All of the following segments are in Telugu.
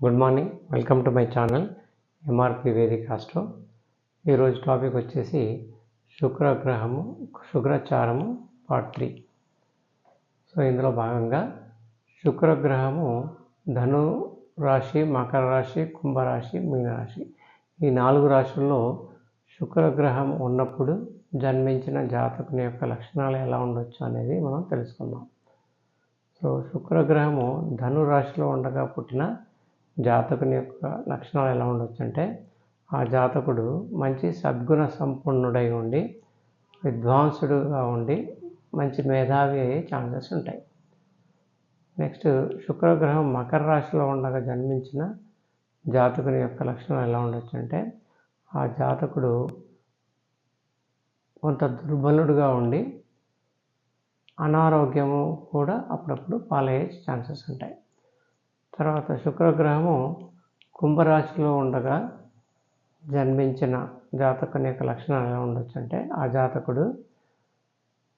Good morning, welcome to my channel MRP Vedic Astro. ఈరోజు టాపిక్ వచ్చేసి శుక్రచారము పార్ట్ 3. సో ఇందులో భాగంగా శుక్రగ్రహము ధను రాశి, మకర రాశి, కుంభరాశి, మీనరాశి ఈ 4 రాశుల్లో శుక్రగ్రహం ఉన్నప్పుడు జన్మించిన జాతకుని యొక్క లక్షణాలు ఎలా ఉండొచ్చు అనేది మనం తెలుసుకుందాం. సో శుక్రగ్రహము ధను రాశిలో ఉండగా పుట్టిన జాతకుని యొక్క లక్షణాలు ఎలా ఉండొచ్చు అంటే, ఆ జాతకుడు మంచి సద్గుణ సంపన్నుడై ఉండి, విద్వాంసుడుగా ఉండి, మంచి మేధావి అయ్యే ఛాన్సెస్ ఉంటాయి. నెక్స్ట్ శుక్రగ్రహం మకర రాశిలో ఉండగా జన్మించిన జాతకుని యొక్క లక్షణాలు ఎలా ఉండొచ్చు అంటే, ఆ జాతకుడు కొంత దుర్బలుడుగా ఉండి అనారోగ్యము కూడా అప్పుడప్పుడు పాలయ్యే ఛాన్సెస్ ఉంటాయి. తర్వాత శుక్రగ్రహము కుంభరాశిలో ఉండగా జన్మించిన జాతకుని యొక్క లక్షణాలు ఎలా ఉండొచ్చు అంటే, ఆ జాతకుడు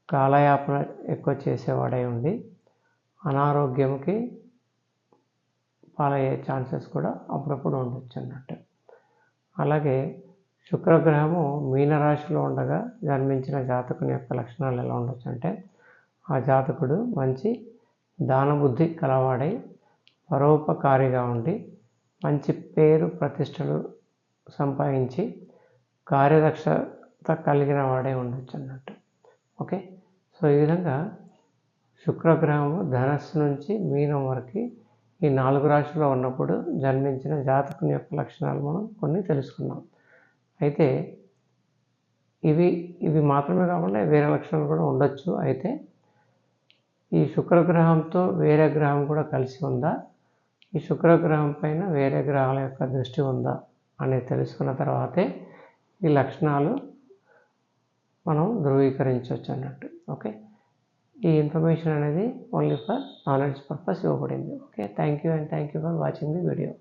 కాలయాపన ఎక్కువ చేసేవాడై ఉండి అనారోగ్యంకి పాలయ్యే ఛాన్సెస్ కూడా అప్పుడప్పుడు ఉండొచ్చు అన్నట్టు. అలాగే శుక్రగ్రహము మీనరాశిలో ఉండగా జన్మించిన జాతకుని యొక్క లక్షణాలు ఎలా ఉండొచ్చు అంటే, ఆ జాతకుడు మంచి దానబుద్ధి కలవాడై పరోపకారిగా ఉండి మంచి పేరు ప్రతిష్టలు సంపాదించి కార్యదక్షత కలిగిన వాడే ఉండొచ్చు అన్నట్టు. ఓకే, సో ఈ విధంగా శుక్రగ్రహము ధనస్సు నుంచి మీనం వరకు ఈ 4 రాశుల్లో ఉన్నప్పుడు జన్మించిన జాతకుని యొక్క లక్షణాలు మనం కొన్ని తెలుసుకున్నాం. అయితే ఇవి మాత్రమే కాకుండా వేరే లక్షణాలు కూడా ఉండొచ్చు. అయితే ఈ శుక్రగ్రహంతో వేరే గ్రహం కూడా కలిసి ఉందా, ఈ శుక్రగ్రహం పైన వేరే గ్రహాల యొక్క దృష్టి ఉందా అనేది తెలుసుకున్న తర్వాతే ఈ లక్షణాలు మనం ధృవీకరించవచ్చు అన్నట్టు. ఓకే, ఈ ఇన్ఫర్మేషన్ అనేది ఓన్లీ ఫర్ నాలెడ్జ్ పర్పస్ ఇవ్వబడింది. Okay, thank you for watching the video.